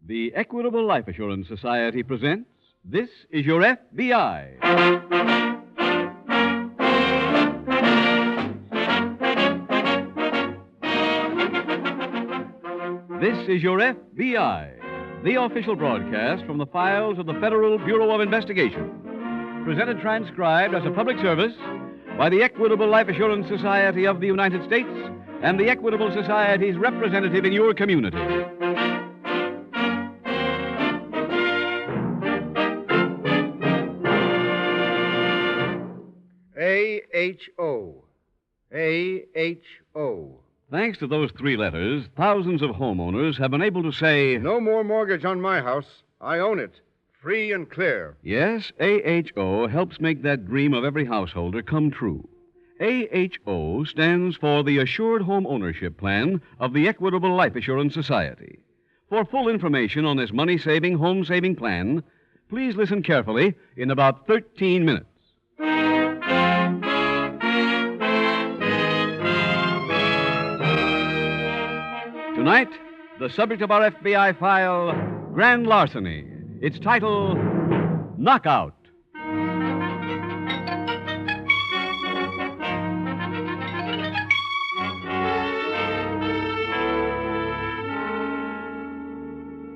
The Equitable Life Assurance Society presents This Is Your FBI. This is Your FBI, the official broadcast from the files of the Federal Bureau of Investigation. Presented transcribed as a public service by the Equitable Life Assurance Society of the United States and the Equitable Society's representative in your community. A-H-O. A-H-O. Thanks to those three letters, thousands of homeowners have been able to say, No more mortgage on my house. I own it. Free and clear. yes, AHO helps make that dream of every householder come true. AHO stands for the Assured Home Ownership Plan of the Equitable Life Assurance Society. For full information on this money-saving, home-saving plan, please listen carefully in about 13 minutes. Tonight, the subject of our FBI file, grand larceny. Its title, Knockout.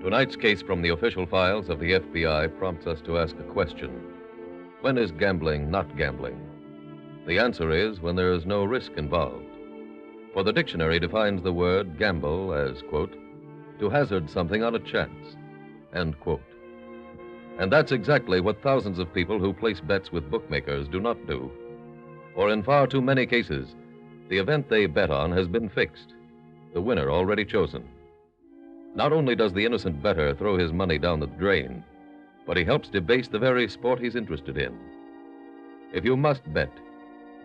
Tonight's case from the official files of the FBI prompts us to ask a question. When is gambling not gambling? The answer is when there is no risk involved. For the dictionary defines the word gamble as, quote, to hazard something on a chance, end quote. And that's exactly what thousands of people who place bets with bookmakers do not do. For in far too many cases, the event they bet on has been fixed, the winner already chosen. Not only does the innocent bettor throw his money down the drain, but he helps debase the very sport he's interested in. If you must bet,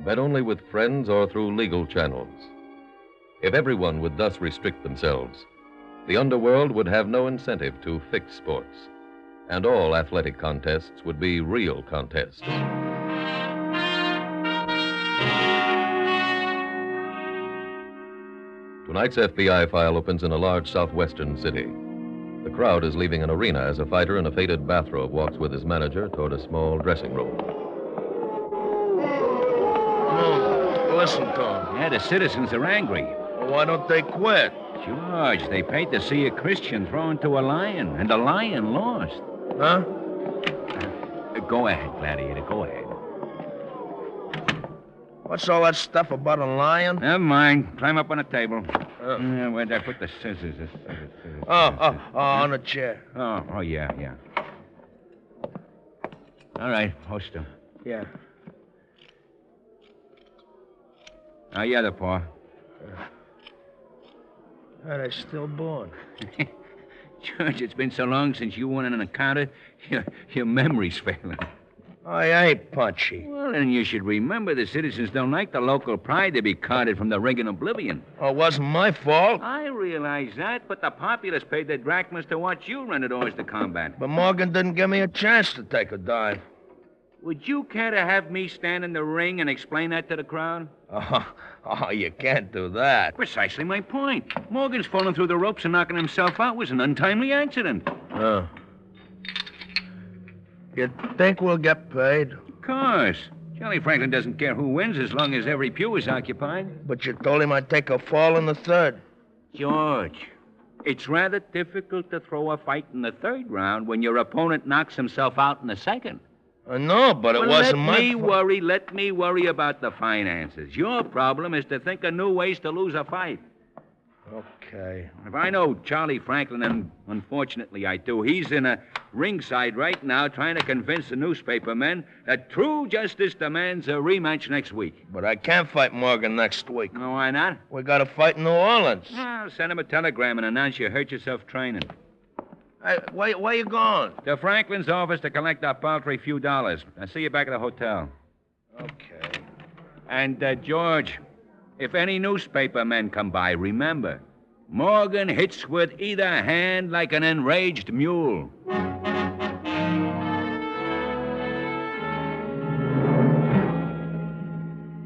bet only with friends or through legal channels. If everyone would thus restrict themselves, the underworld would have no incentive to fix sports, and all athletic contests would be real contests. Tonight's FBI file opens in a large southwestern city. The crowd is leaving an arena as a fighter in a faded bathrobe walks with his manager toward a small dressing room. Listen to them. Yeah, the citizens are angry. Well, why don't they quit? George, they paid to see a Christian thrown to a lion, and the lion lost. Huh? Go ahead, Gladiator, go ahead. What's all that stuff about a lion? Never mind. Climb up on the table. Where'd I put the scissors? On a chair. Oh, yeah. All right, host him. Yeah. Now, the other paw. They're still born. George, it's been so long since you won an encounter, your memory's failing. I ain't punchy. Well, then you should remember the citizens don't like the local pride to be carted from the ring in oblivion. Oh, it wasn't my fault. I realize that, but the populace paid their drachmas to watch you run it oars to combat. But Morgan didn't give me a chance to take a dive. Would you care to have me stand in the ring and explain that to the crowd? Oh, you can't do that. Precisely my point. Morgan's falling through the ropes and knocking himself out was an untimely accident. Oh. You think we'll get paid? Of course. Charlie Franklin doesn't care who wins as long as every pew is occupied. But you told him I'd take a fall in the third. George, it's rather difficult to throw a fight in the third round when your opponent knocks himself out in the second. I know, but it wasn't my fault. Let me worry about the finances. Your problem is to think of new ways to lose a fight. Okay. If I know Charlie Franklin, and unfortunately I do, he's in a ringside right now trying to convince the newspaper men that true justice demands a rematch next week. But I can't fight Morgan next week. Oh, why not? We got to fight in New Orleans. Well, send him a telegram and announce you hurt yourself training. Hey, where you going? To Franklin's office to collect our paltry few dollars. I'll see you back at the hotel. Okay. And, George, if any newspaper men come by, remember, Morgan hits with either hand like an enraged mule.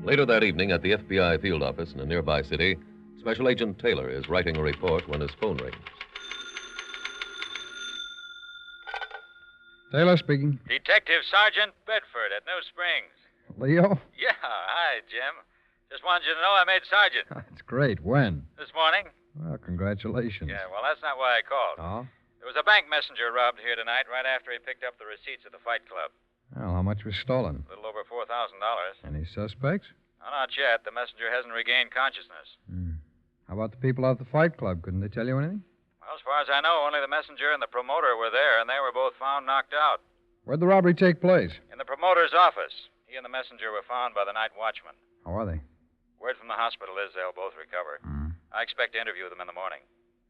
Later that evening at the FBI field office in a nearby city, Special Agent Taylor is writing a report when his phone rings. Taylor speaking. Detective Sergeant Bedford at New Springs. Leo? Yeah, hi, Jim. Just wanted you to know I made sergeant That's great. When? this morning. Well, congratulations. Yeah, well, that's not why I called. Oh? There was a bank messenger robbed here tonight right after he picked up the receipts at the Fight Club. Well, how much was stolen? A little over $4,000. Any suspects? Oh, not yet. The messenger hasn't regained consciousness. How about the people out at the Fight Club? Couldn't they tell you anything? Well, as far as I know, only the messenger and the promoter were there, and they were both found knocked out. Where'd the robbery take place? In the promoter's office. He and the messenger were found by the night watchman. How are they? Word from the hospital is they'll both recover. I expect to interview them in the morning.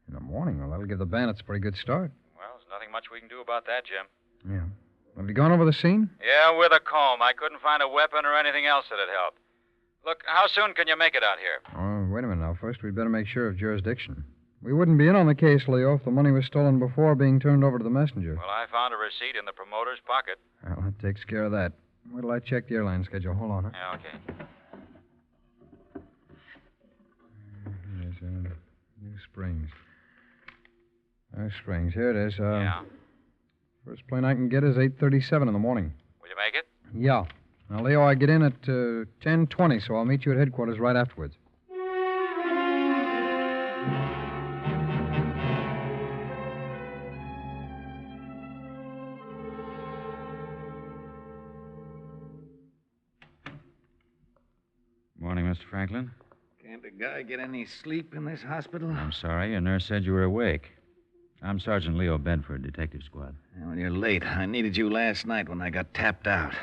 In the morning? Well, that'll give the bandits a pretty good start. Well, there's nothing much we can do about that, Jim. Yeah. Have you gone over the scene? Yeah, with a comb. I couldn't find a weapon or anything else that'd help. Look, how soon can you make it out here? Oh, wait a minute now. First, we'd better make sure of jurisdiction. We wouldn't be in on the case, Leo, if the money was stolen before being turned over to the messenger. Well, I found a receipt in the promoter's pocket. Well, that takes care of that. Wait till I check the airline schedule. Hold on, huh? Yeah, okay. Here's New Springs. New Springs. Here it is. Yeah. First plane I can get is 8:37 in the morning. Will you make it? Yeah. Now, Leo, I get in at 10:20, so I'll meet you at headquarters right afterwards. Morning, Mr. Franklin. Can't a guy get any sleep in this hospital? I'm sorry. Your nurse said you were awake. I'm Sergeant Leo Bedford, Detective Squad. Well, you're late. I needed you last night when I got tapped out.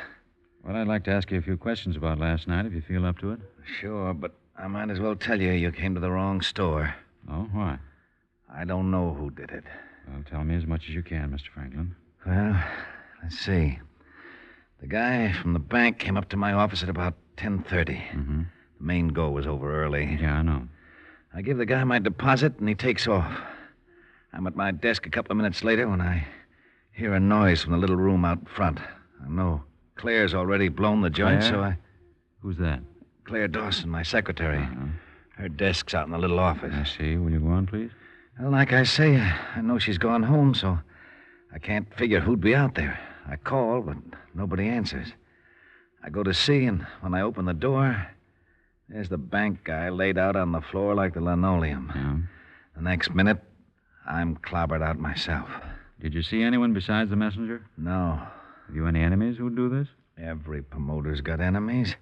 Well, I'd like to ask you a few questions about last night, if you feel up to it. Sure, but I might as well tell you came to the wrong store. Oh, why? I don't know who did it. Well, tell me as much as you can, Mr. Franklin. Well, let's see. The guy from the bank came up to my office at about 10:30. Mm-hmm. The main go was over early. Yeah, I know. I give the guy my deposit, and he takes off. I'm at my desk a couple of minutes later when I hear a noise from the little room out front. I know Claire's already blown the joint, Claire? so I... Who's that? Claire Dawson, my secretary. Uh-huh. Her desk's out in the little office. I see. Will you go on, please? Well, like I say, I know she's gone home, so I can't figure who'd be out there. I call, but nobody answers. I go to see, and when I open the door, there's the bank guy laid out on the floor like the linoleum. Yeah. The next minute, I'm clobbered out myself. Did you see anyone besides the messenger? No. Have you any enemies who'd do this? Every promoter's got enemies.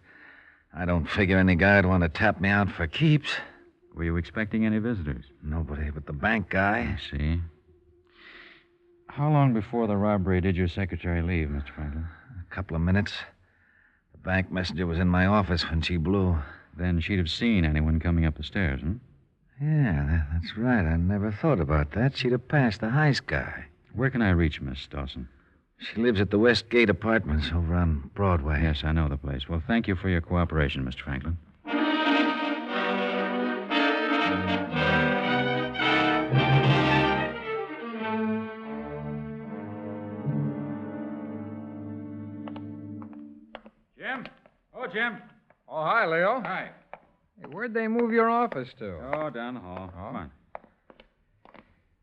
I don't figure any guy'd want to tap me out for keeps. Were you expecting any visitors? Nobody but the bank guy. I see. How long before the robbery did your secretary leave, Mr. Franklin? A couple of minutes. The bank messenger was in my office when she blew. Then she'd have seen anyone coming up the stairs, huh? Yeah, that's right. I never thought about that. She'd have passed the Heist guy. Where can I reach Miss Dawson? She lives at the Westgate Apartments over on Broadway. Yes, I know the place. Well, thank you for your cooperation, Mr. Franklin. Jim? Oh, Jim. Oh, hi, Leo. Hi. Hey, where'd they move your office to? Oh, down the hall. Oh. Come on.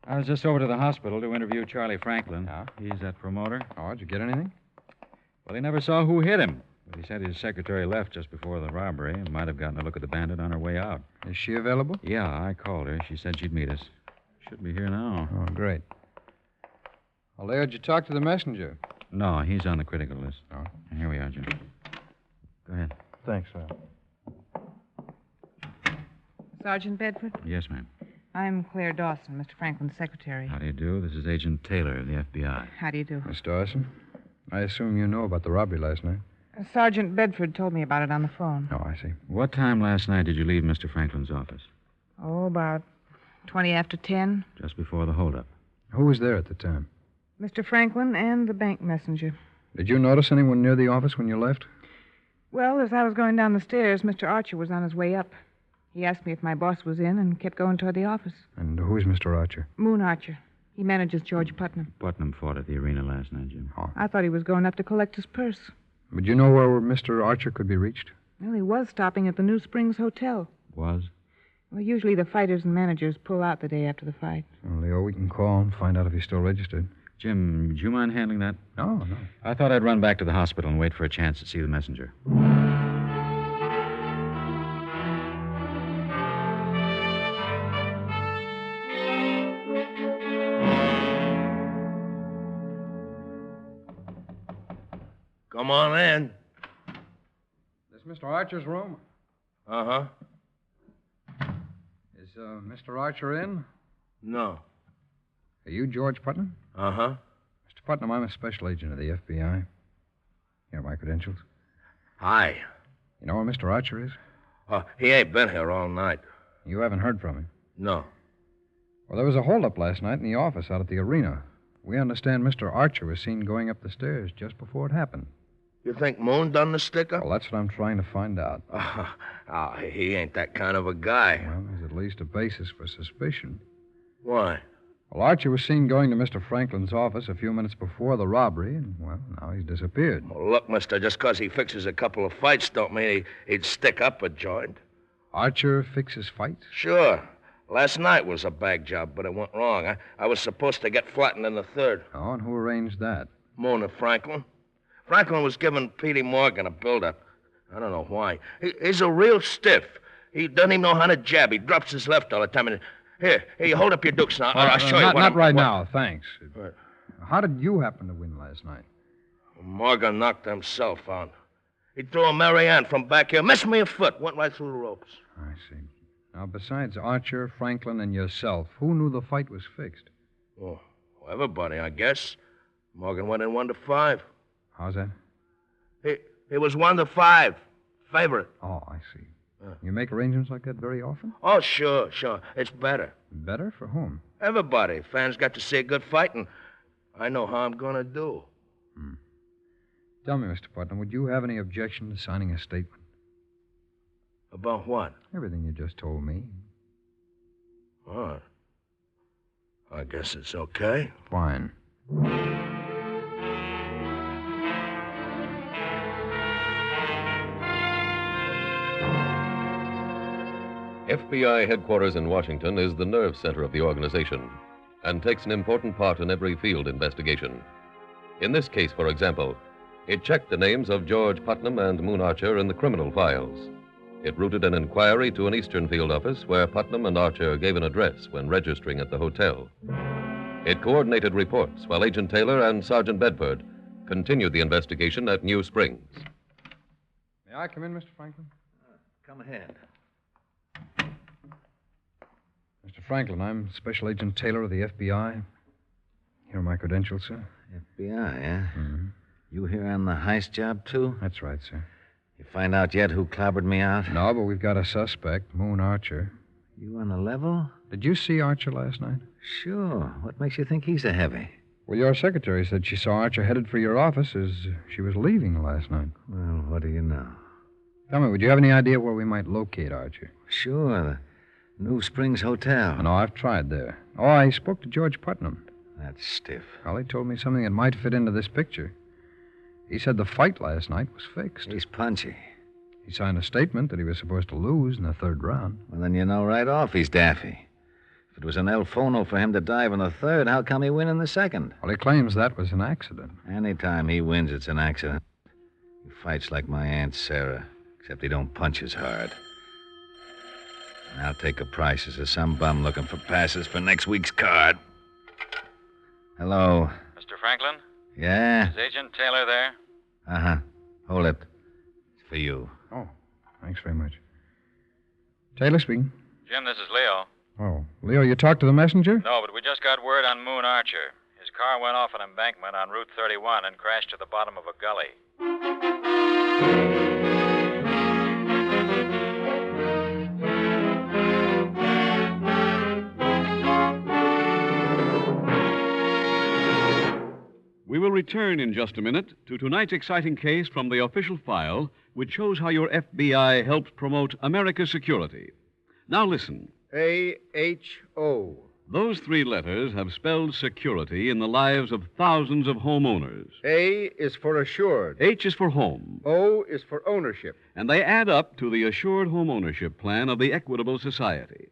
I was just over to the hospital to interview Charlie Franklin. Yeah? He's that promoter. Oh, did you get anything? Well, he never saw who hit him. But he said his secretary left just before the robbery and might have gotten a look at the bandit on her way out. Is she available? Yeah, I called her. She said she'd meet us. Should be here now. Oh, great. Well, Leo, did you talk to the messenger? No, he's on the critical list. Oh. Here we are, Jim. Go ahead. Thanks, sir. Sergeant Bedford? Yes, ma'am. I'm Claire Dawson, Mr. Franklin's secretary. How do you do? This is Agent Taylor of the FBI. How do you do? Miss Dawson, I assume you know about the robbery last night. Sergeant Bedford told me about it on the phone. Oh, I see. What time last night did you leave Mr. Franklin's office? Oh, about 20 after 10. Just before the holdup. Who was there at the time? Mr. Franklin and the bank messenger. Did you notice anyone near the office when you left? Well, as I was going down the stairs, Mr. Archer was on his way up. He asked me if my boss was in and kept going toward the office. And who's Mr. Archer? Moon Archer. He manages George Putnam. Putnam fought at the arena last night, Jim. Oh. I thought he was going up to collect his purse. Would you know where Mr. Archer could be reached? Well, he was stopping at the New Springs Hotel. Was? Well, usually the fighters and managers pull out the day after the fight. Well, Leo, we can call and find out if he's still registered. Jim, would you mind handling that? No, no. I thought I'd run back to the hospital and wait for a chance to see the messenger. Come on in. This Mr. Archer's room? Uh-huh. Is Mr. Archer in? No. Are you George Putnam? Uh-huh. Mr. Putnam, I'm a special agent of the FBI. Here are my credentials. Hi. You know where Mr. Archer is? He ain't been here all night. You haven't heard from him? No. Well, there was a holdup last night in the office out at the arena. We understand Mr. Archer was seen going up the stairs just before it happened. You think Moon done the stick-up? Well, that's what I'm trying to find out. He ain't that kind of a guy. Well, there's at least a basis for suspicion. Why? Well, Archer was seen going to Mr. Franklin's office a few minutes before the robbery, and, well, now he's disappeared. Well, look, mister, just 'cause he fixes a couple of fights don't mean he'd stick up a joint. Archer fixes fights? Sure. Last night was a bag job, but it went wrong. I was supposed to get flattened in the third. Oh, and who arranged that? Moon and Franklin. Franklin was giving Petey Morgan a build-up. I don't know why. He's a real stiff. He doesn't even know how to jab. He drops his left all the time. And here, you hold up your dukes now. I'll show you what Not right what... now, thanks. What? How did you happen to win last night? Morgan knocked himself out. He threw a Marianne from back here. Missed me a foot. Went right through the ropes. I see. Now, besides Archer, Franklin, and yourself, who knew the fight was fixed? Oh, everybody, I guess. Morgan went in 1-5. How's that? He was 1-5. Favorite. Oh, I see. You make arrangements like that very often? Oh, sure. It's better. Better? For whom? Everybody. Fans got to see a good fight, and I know how I'm going to do. Tell me, Mr. Putnam, would you have any objection to signing a statement? About what? Everything you just told me. Oh, I guess it's okay. Fine. FBI headquarters in Washington is the nerve center of the organization and takes an important part in every field investigation. In this case, for example, it checked the names of George Putnam and Moon Archer in the criminal files. It routed an inquiry to an Eastern field office where Putnam and Archer gave an address when registering at the hotel. It coordinated reports while Agent Taylor and Sergeant Bedford continued the investigation at New Springs. May I come in, Mr. Franklin? Come ahead. Mr. Franklin, I'm Special Agent Taylor of the FBI. Here are my credentials, sir. FBI, eh? Mm-hmm. You here on the heist job, too? That's right, sir. You find out yet who clobbered me out? No, but we've got a suspect, Moon Archer. You on the level? Did you see Archer last night? Sure. What makes you think he's a heavy? Well, your secretary said she saw Archer headed for your office as she was leaving last night. Well, what do you know? Tell me, would you have any idea where we might locate Archer? Sure, the New Springs Hotel. No, I've tried there. Oh, I spoke to George Putnam. That's stiff. Well, he told me something that might fit into this picture. He said the fight last night was fixed. He's punchy. He signed a statement that he was supposed to lose in the third round. Well, then you know right off he's daffy. If it was an El Fono for him to dive in the third, how come he win in the second? Well, he claims that was an accident. Anytime he wins, it's an accident. He fights like my Aunt Sarah, except he don't punch as hard. And I'll take a price as some bum looking for passes for next week's card. Hello. Mr. Franklin? Yeah? Is Agent Taylor there? Uh-huh. Hold it. It's for you. Oh, thanks very much. Taylor speaking. Jim, this is Leo. Oh, Leo, you talked to the messenger? No, but we just got word on Moon Archer. His car went off an embankment on Route 31 and crashed to the bottom of a gully. We will return in just a minute to tonight's exciting case from the official file, which shows how your FBI helped promote America's security. Now listen. A-H-O. Those three letters have spelled security in the lives of thousands of homeowners. A is for assured. H is for home. O is for ownership. And they add up to the Assured Home Ownership Plan of the Equitable Society.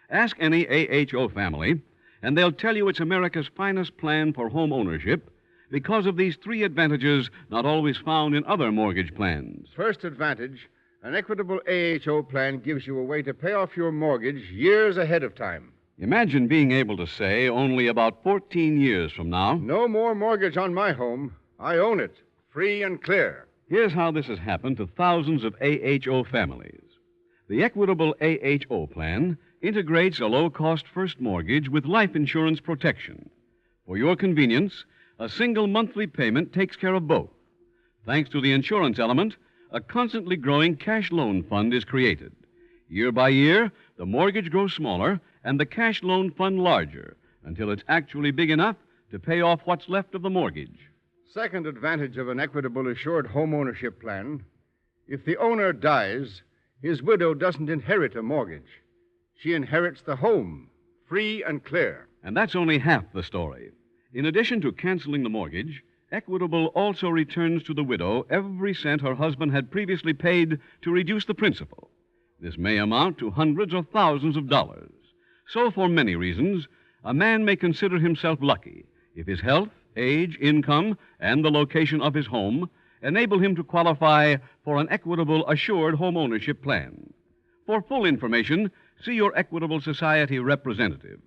Ask any AHO family and they'll tell you it's America's finest plan for home ownership because of these three advantages not always found in other mortgage plans. First advantage, an Equitable AHO plan gives you a way to pay off your mortgage years ahead of time. Imagine being able to say only about 14 years from now, No more mortgage on my home. I own it, free and clear. here's how this has happened to thousands of AHO families. The Equitable AHO plan integrates a low-cost first mortgage with life insurance protection. For your convenience, a single monthly payment takes care of both. Thanks to the insurance element, a constantly growing cash loan fund is created. Year by year, the mortgage grows smaller and the cash loan fund larger until it's actually big enough to pay off what's left of the mortgage. Second advantage of an Equitable Assured home ownership plan, if the owner dies, his widow doesn't inherit a mortgage. She inherits the home, free and clear. And that's only half the story. In addition to canceling the mortgage, Equitable also returns to the widow every cent her husband had previously paid to reduce the principal. This may amount to hundreds or thousands of dollars. So, for many reasons, a man may consider himself lucky if his health, age, income, and the location of his home enable him to qualify for an Equitable Assured home ownership plan. For full information, see your Equitable Society representative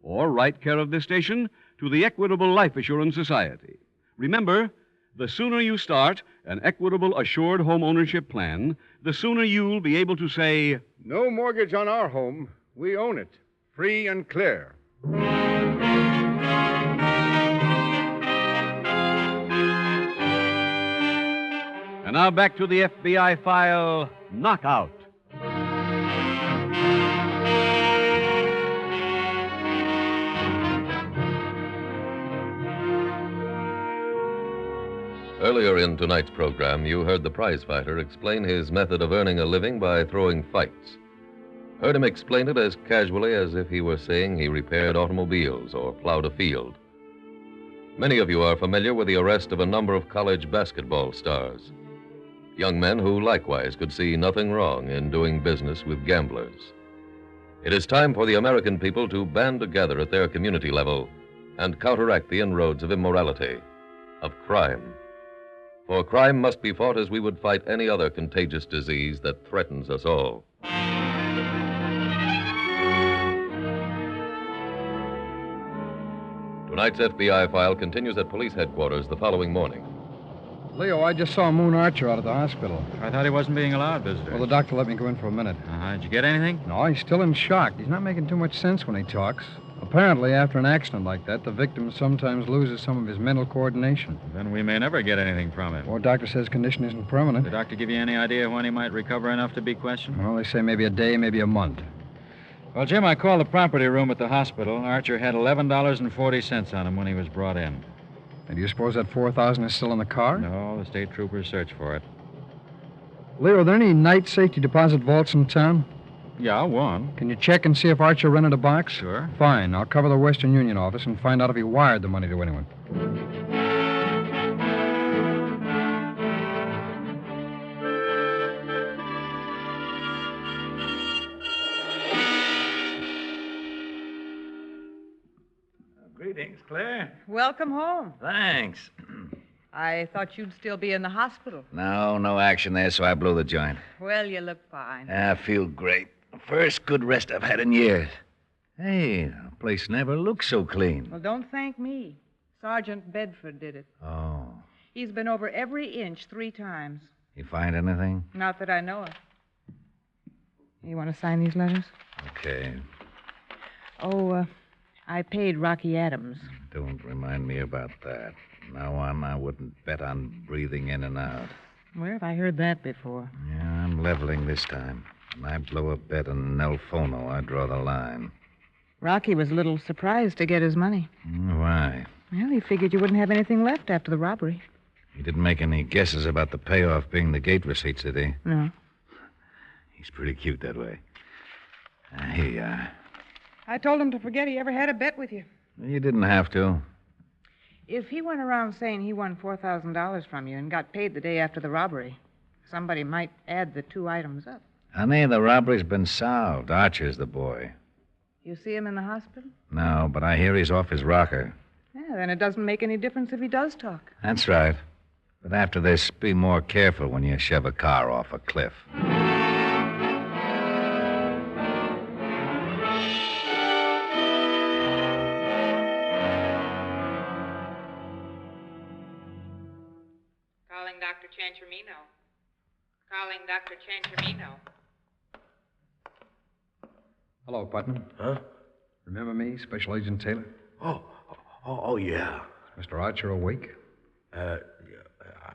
or write care of this station to the Equitable Life Assurance Society. Remember, the sooner you start an Equitable Assured home ownership plan, the sooner you'll be able to say, No mortgage on our home. We own it, free and clear. And now back to the FBI file, Knockout. Earlier in tonight's program, you heard the prize fighter explain his method of earning a living by throwing fights. Heard him explain it as casually as if he were saying he repaired automobiles or plowed a field. Many of you are familiar with the arrest of a number of college basketball stars, young men who likewise could see nothing wrong in doing business with gamblers. It is time for the American people to band together at their community level and counteract the inroads of immorality, of crime. For crime must be fought as we would fight any other contagious disease that threatens us all. Tonight's FBI file continues at police headquarters the following morning. Leo, I just saw Moon Archer out at the hospital. I thought he wasn't being allowed visitors. Well, the doctor let me go in for a minute. Did you get anything? No, he's still in shock. He's not making too much sense when he talks. Apparently, after an accident like that, the victim sometimes loses some of his mental coordination. Then we may never get anything from him. Or doctor says condition isn't permanent. Did the doctor give you any idea when he might recover enough to be questioned? Well, they say maybe a day, maybe a month. Well, Jim, I called the property room at the hospital. Archer had $11.40 on him when he was brought in. And do you suppose that $4,000 is still in the car? No, the state troopers searched for it. Leo, are there any night safety deposit vaults in town? Yeah, one. Can you check and see if Archer rented a box? Sure. Fine. I'll cover the Western Union office and find out if he wired the money to anyone. Greetings, Claire. Welcome home. Thanks. I thought you'd still be in the hospital. No action there, so I blew the joint. Well, you look fine. I feel great. First good rest I've had in years. Hey, the place never looked so clean. Well, don't thank me. Sergeant Bedford did it. Oh. He's been over every inch 3 times. You find anything? Not that I know of. You want to sign these letters? Okay. Oh, I paid Rocky Adams. Don't remind me about that. Now on, I wouldn't bet on breathing in and out. Where have I heard that before? Yeah, I'm leveling this time. When I blow a bet on Nelfono, I draw the line. Rocky was a little surprised to get his money. Why? Well, he figured you wouldn't have anything left after the robbery. He didn't make any guesses about the payoff being the gate receipts, did he? No. He's pretty cute that way. Here you are. I told him to forget he ever had a bet with you. You didn't have to. If he went around saying he won $4,000 from you and got paid the day after the robbery, somebody might add the 2 items up. Honey, the robbery's been solved. Archer's the boy. You see him in the hospital? No, but I hear he's off his rocker. Yeah, then it doesn't make any difference if he does talk. That's right. But after this, be more careful when you shove a car off a cliff. Calling Dr. Chanchermino. Calling Dr. Chanchermino. Hello, Putnam. Huh? Remember me, Special Agent Taylor? Oh, yeah. Is Mr. Archer awake?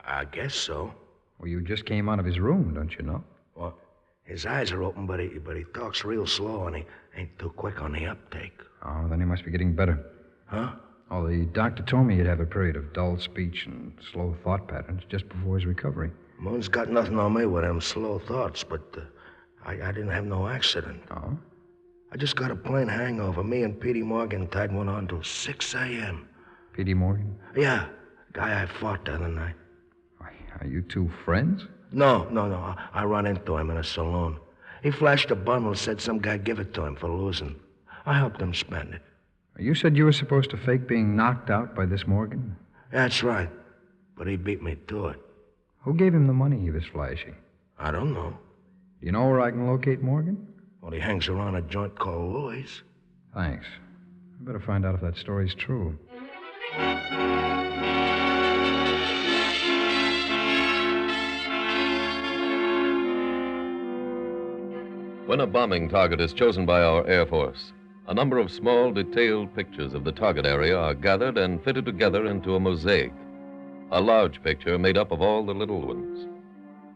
I guess so. Well, you just came out of his room, don't you know? Well, his eyes are open, but he talks real slow, and he ain't too quick on the uptake. Oh, then he must be getting better. Huh? Oh, the doctor told me he'd have a period of dull speech and slow thought patterns just before his recovery. Moon's got nothing on me with them slow thoughts, but I didn't have no accident. Oh? I just got a plain hangover. Me and Petey Morgan tied one on till 6 a.m. Petey Morgan? Yeah, guy I fought the other night. Are you two friends? No. I run into him in a saloon. He flashed a bundle and said some guy give it to him for losing. I helped him spend it. You said you were supposed to fake being knocked out by this Morgan? That's right. But he beat me to it. Who gave him the money he was flashing? I don't know. Do you know where I can locate Morgan? Well, he hangs around a joint called Louis. Thanks. I better find out if that story's true. When a bombing target is chosen by our Air Force, a number of small, detailed pictures of the target area are gathered and fitted together into a mosaic, a large picture made up of all the little ones.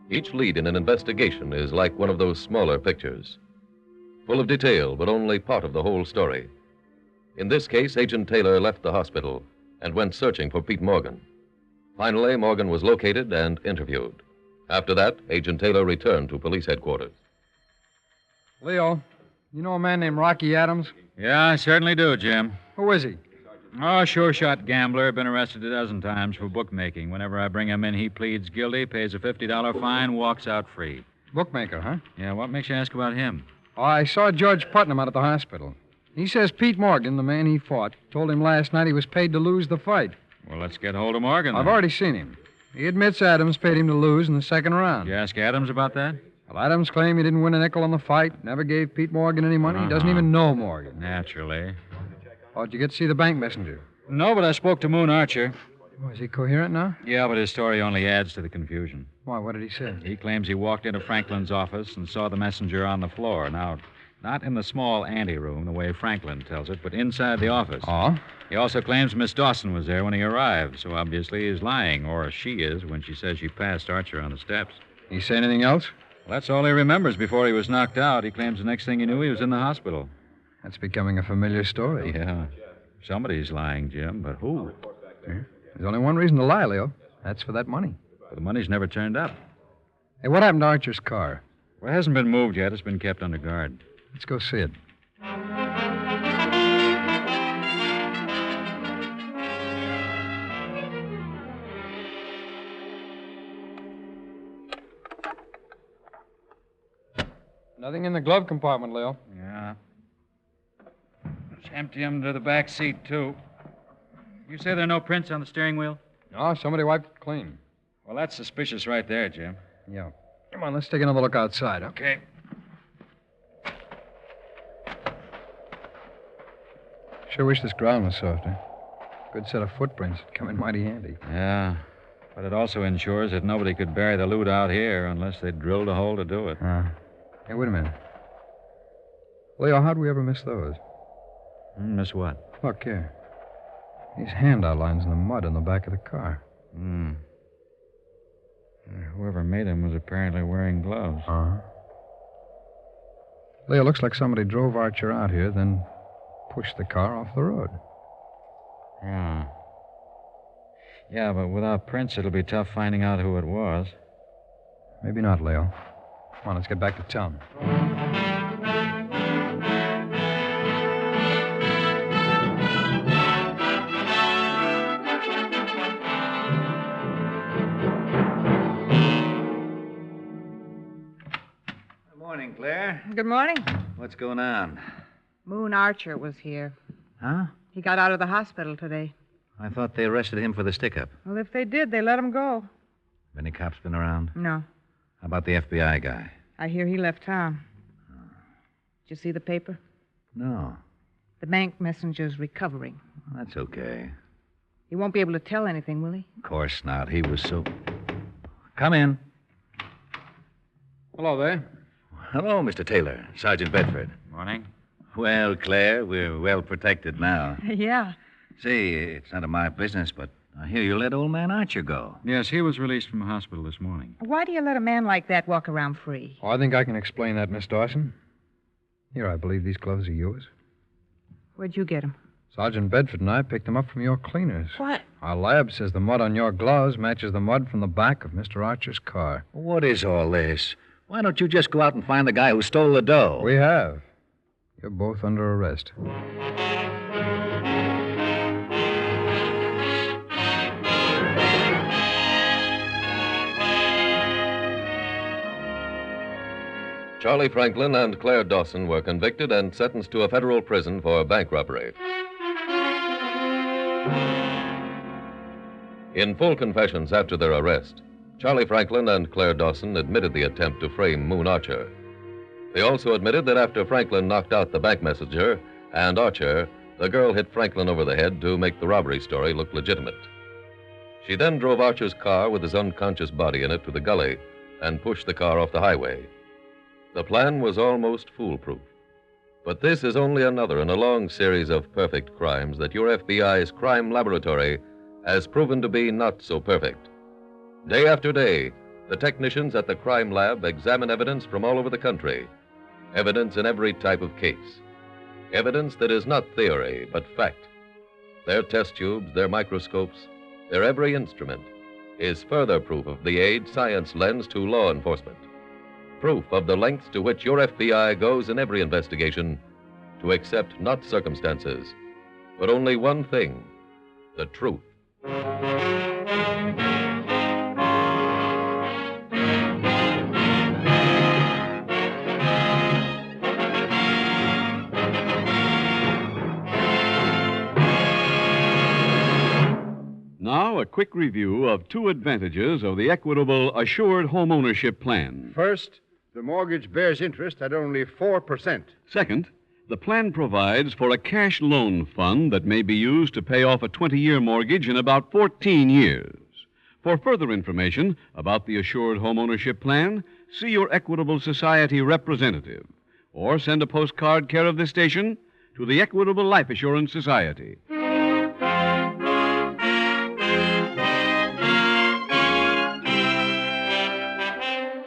Each lead in an investigation is like one of those smaller pictures, full of detail, but only part of the whole story. In this case, Agent Taylor left the hospital and went searching for Pete Morgan. Finally, Morgan was located and interviewed. After that, Agent Taylor returned to police headquarters. Leo, you know a man named Rocky Adams? Yeah, I certainly do, Jim. Who is he? Oh, sure-shot gambler. Been arrested a dozen times for bookmaking. Whenever I bring him in, he pleads guilty, pays a $50 fine, walks out free. Bookmaker, huh? Yeah, what makes you ask about him? Oh, I saw George Putnam out at the hospital. He says Pete Morgan, the man he fought, told him last night he was paid to lose the fight. Well, let's get hold of Morgan, I've then. already seen him. He admits Adams paid him to lose in the second round. Did you ask Adams about that? Well, Adams claimed he didn't win a nickel on the fight, never gave Pete Morgan any money. He doesn't even know Morgan. Naturally. Oh, did you get to see the bank messenger? No, but I spoke to Moon Archer. Oh, is he coherent now? Yeah, but his story only adds to the confusion. Why, what did he say? He claims he walked into Franklin's office and saw the messenger on the floor. Now, not in the small anteroom, the way Franklin tells it, but inside the office. Oh? He also claims Miss Dawson was there when he arrived, so obviously he's lying, or she is, when she says she passed Archer on the steps. He say anything else? Well, that's all he remembers before he was knocked out. He claims the next thing he knew, he was in the hospital. That's becoming a familiar story. Yeah. Somebody's lying, Jim, but who? There's only one reason to lie, Leo. That's for that money. But the money's never turned up. Hey, what happened to Archer's car? Well, it hasn't been moved yet. It's been kept under guard. Let's go see it. Nothing in the glove compartment, Leo. Yeah. Let's empty him to the back seat, too. You say there are no prints on the steering wheel? No, somebody wiped it clean. Well, that's suspicious right there, Jim. Yeah. Come on, let's take another look outside, huh? Okay. Sure wish this ground was softer. Good set of footprints. Come in mighty handy. Yeah. But it also ensures that nobody could bury the loot out here unless they drilled a hole to do it. Hey, wait a minute. Leo, how'd we ever miss those? Miss what? Look, here. These hand outlines in the mud on the back of the car. Whoever made them was apparently wearing gloves. Uh-huh. Leo, looks like somebody drove Archer out here, then pushed the car off the road. Yeah. Yeah, but without prints, it'll be tough finding out who it was. Maybe not, Leo. Come on, let's get back to town. Good morning, Claire. Good morning. What's going on? Moon Archer was here. Huh? He got out of the hospital today. I thought they arrested him for the stick-up. Well, if they did, they let him go. Have any cops been around? No. How about the FBI guy? I hear he left town. Did you see the paper? No. The bank messenger's recovering. That's okay. He won't be able to tell anything, will he? Of course not. He was so... Come in. Hello there. Hello, Mr. Taylor. Sergeant Bedford. Morning. Well, Claire, we're well protected now. Yeah. See, it's none of my business, but I hear you let old man Archer go. Yes, he was released from the hospital this morning. Why do you let a man like that walk around free? Oh, I think I can explain that, Miss Dawson. Here, I believe these gloves are yours. Where'd you get him? Sergeant Bedford and I picked them up from your cleaners. What? Our lab says the mud on your gloves matches the mud from the back of Mr. Archer's car. What is all this? Why don't you just go out and find the guy who stole the dough? We have. You're both under arrest. Charlie Franklin and Claire Dawson were convicted and sentenced to a federal prison for bank robbery. In full confessions after their arrest, Charlie Franklin and Claire Dawson admitted the attempt to frame Moon Archer. They also admitted that after Franklin knocked out the bank messenger and Archer, the girl hit Franklin over the head to make the robbery story look legitimate. She then drove Archer's car with his unconscious body in it to the gully and pushed the car off the highway. The plan was almost foolproof. But this is only another in a long series of perfect crimes that your FBI's crime laboratory has proven to be not so perfect. Day after day, the technicians at the crime lab examine evidence from all over the country, evidence in every type of case, evidence that is not theory, but fact. Their test tubes, their microscopes, their every instrument is further proof of the aid science lends to law enforcement. Proof of the lengths to which your FBI goes in every investigation to accept not circumstances, but only one thing, the truth. Now, a quick review of two advantages of the Equitable Assured Home Ownership Plan. First, the mortgage bears interest at only 4%. Second, the plan provides for a cash loan fund that may be used to pay off a 20-year mortgage in about 14 years. For further information about the Assured Home Ownership Plan, see your Equitable Society representative or send a postcard care of this station to the Equitable Life Assurance Society.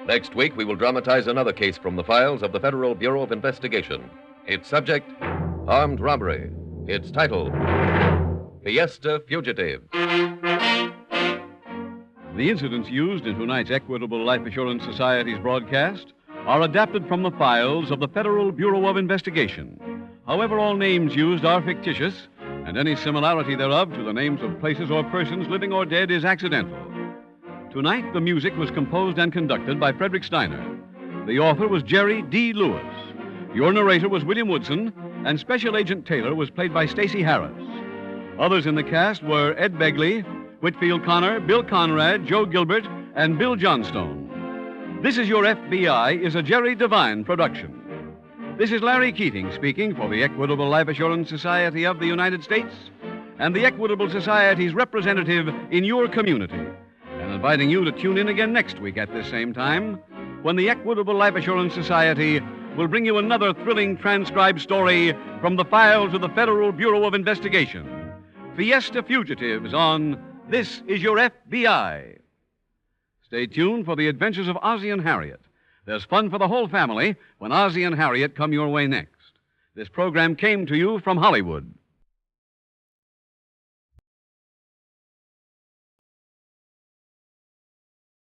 Next week, we will dramatize another case from the files of the Federal Bureau of Investigation. Its subject, armed robbery. Its title, Fiesta Fugitive. The incidents used in tonight's Equitable Life Assurance Society's broadcast are adapted from the files of the Federal Bureau of Investigation. However, all names used are fictitious, and any similarity thereof to the names of places or persons living or dead is accidental. Tonight, the music was composed and conducted by Frederick Steiner. The author was Jerry D. Lewis. Your narrator was William Woodson, and Special Agent Taylor was played by Stacey Harris. Others in the cast were Ed Begley, Whitfield Connor, Bill Conrad, Joe Gilbert, and Bill Johnstone. This Is Your FBI is a Jerry Devine production. This is Larry Keating speaking for the Equitable Life Assurance Society of the United States and the Equitable Society's representative in your community, and inviting you to tune in again next week at this same time when the Equitable Life Assurance Society will bring you another thrilling transcribed story from the files of the Federal Bureau of Investigation. Fiesta Fugitives on This Is Your FBI. Stay tuned for the adventures of Ozzie and Harriet. There's fun for the whole family when Ozzie and Harriet come your way next. This program came to you from Hollywood.